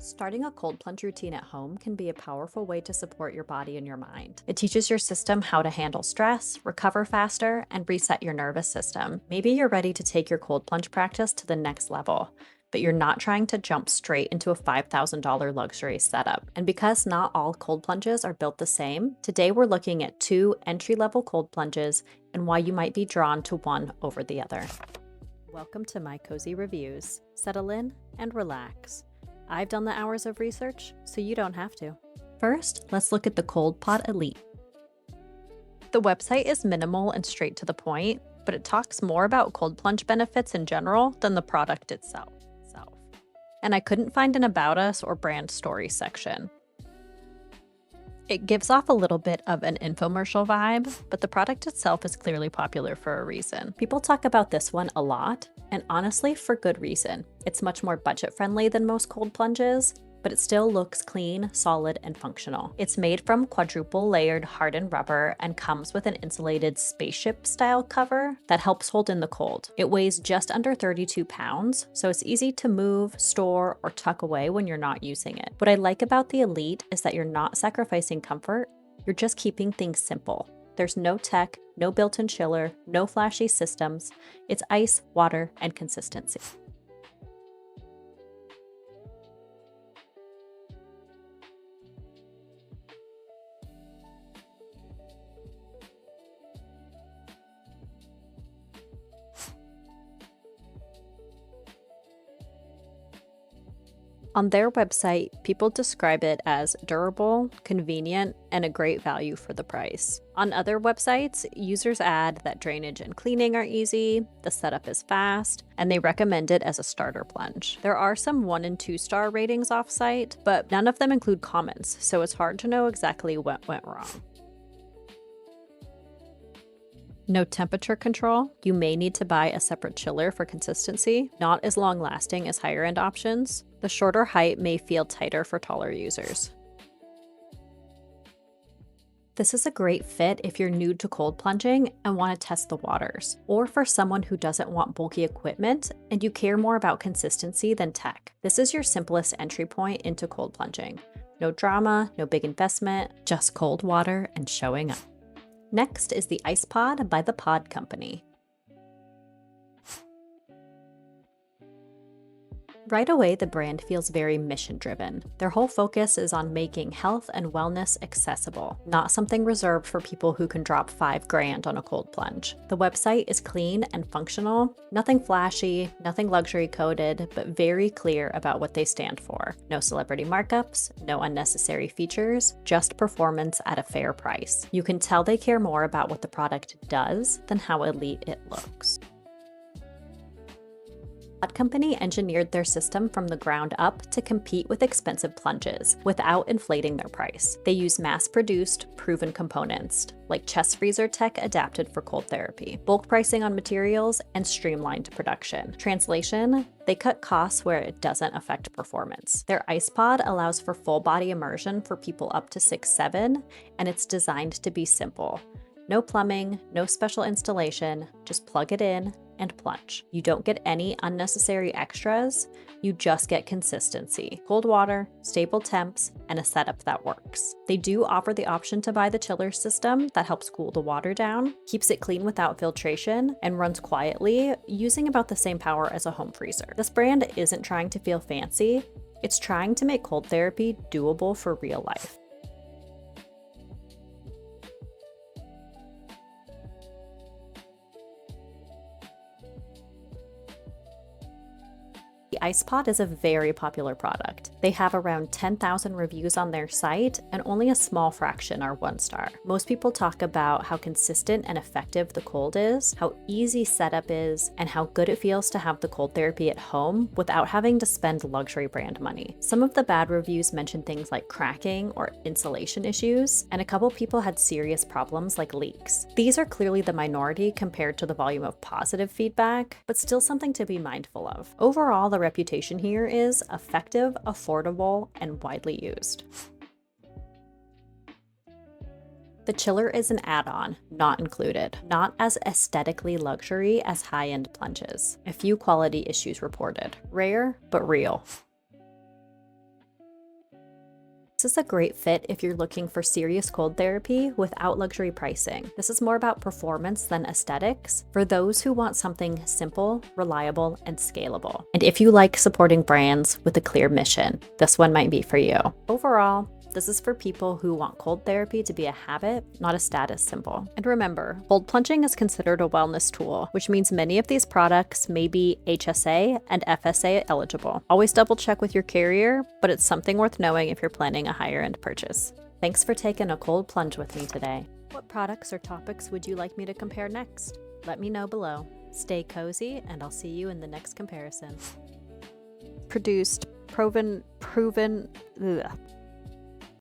Starting a cold plunge routine at home can be a powerful way to support your body and your mind. It teaches your system how to handle stress, recover faster, and reset your nervous system. Maybe you're ready to take your cold plunge practice to the next level, but you're not trying to jump straight into a $5,000 luxury setup. And because not all cold plunges are built the same, today we're looking at 2 entry-level cold plunges and why you might be drawn to one over the other. Welcome to my cozy reviews. Settle in and relax. I've done the hours of research, so you don't have to. First, let's look at the Cold Pot Elite. The website is minimal and straight to the point, but it talks more about cold plunge benefits in general than the product itself. And I couldn't find an About Us or brand story section. It gives off a little bit of an infomercial vibe, but the product itself is clearly popular for a reason. People talk about this one a lot, and honestly, for good reason. It's much more budget-friendly than most cold plunges, but it still looks clean, solid, and functional. It's made from quadruple layered hardened rubber and comes with an insulated spaceship-style cover that helps hold in the cold. It weighs just under 32 pounds, so it's easy to move, store, or tuck away when you're not using it. What I like about the Elite is that you're not sacrificing comfort, you're just keeping things simple. There's no tech, no built-in chiller, no flashy systems. It's ice, water, and consistency. On their website, people describe it as durable, convenient, and a great value for the price. On other websites, users add that drainage and cleaning are easy, the setup is fast, and they recommend it as a starter plunge. There are some 1 and 2 star ratings off-site, but none of them include comments, so it's hard to know exactly what went wrong. No temperature control. You may need to buy a separate chiller for consistency, not as long-lasting as higher-end options. The shorter height may feel tighter for taller users. This is a great fit if you're new to cold plunging and want to test the waters, or for someone who doesn't want bulky equipment and you care more about consistency than tech. This is your simplest entry point into cold plunging. No drama, no big investment, just cold water and showing up. Next is the Ice Pod by the Pod Company. Right away, the brand feels very mission-driven. Their whole focus is on making health and wellness accessible, not something reserved for people who can drop $5,000 on a cold plunge. The website is clean and functional, nothing flashy, nothing luxury-coded, but very clear about what they stand for. No celebrity markups, no unnecessary features, just performance at a fair price. You can tell they care more about what the product does than how elite it looks. Pod Company engineered their system from the ground up to compete with expensive plunges without inflating their price. They use mass-produced, proven components, like chest freezer tech adapted for cold therapy, bulk pricing on materials, and streamlined production. Translation: they cut costs where it doesn't affect performance. Their Ice Pod allows for full body immersion for people up to 6'7", and it's designed to be simple. No plumbing, no special installation, just plug it in and plunge. You don't get any unnecessary extras, you just get consistency, cold water, stable temps, and a setup that works. They do offer the option to buy the chiller system that helps cool the water down, keeps it clean without filtration, and runs quietly, using about the same power as a home freezer. This brand isn't trying to feel fancy, it's trying to make cold therapy doable for real life. The Ice Pod is a very popular product. They have around 10,000 reviews on their site, and only a small fraction are 1 star. Most people talk about how consistent and effective the cold is, how easy setup is, and how good it feels to have the cold therapy at home without having to spend luxury brand money. Some of the bad reviews mention things like cracking or insulation issues, and a couple people had serious problems like leaks. These are clearly the minority compared to the volume of positive feedback, but still something to be mindful of. Overall, the reputation here is effective, affordable, and widely used. The chiller is an add-on, not included, not as aesthetically luxury as high-end plunges. A few quality issues reported. Rare, but real. This is a great fit if you're looking for serious cold therapy without luxury pricing. This is more about performance than aesthetics for those who want something simple, reliable, and scalable. And if you like supporting brands with a clear mission, this one might be for you. Overall, this is for people who want cold therapy to be a habit, not a status symbol. And remember, cold plunging is considered a wellness tool, which means many of these products may be HSA and FSA eligible. Always double check with your carrier, but it's something worth knowing if you're planning a higher end purchase. Thanks for taking a cold plunge with me today. What products or topics would you like me to compare next? Let me know below. Stay cozy, and I'll see you in the next comparison. Produced, proven, ugh.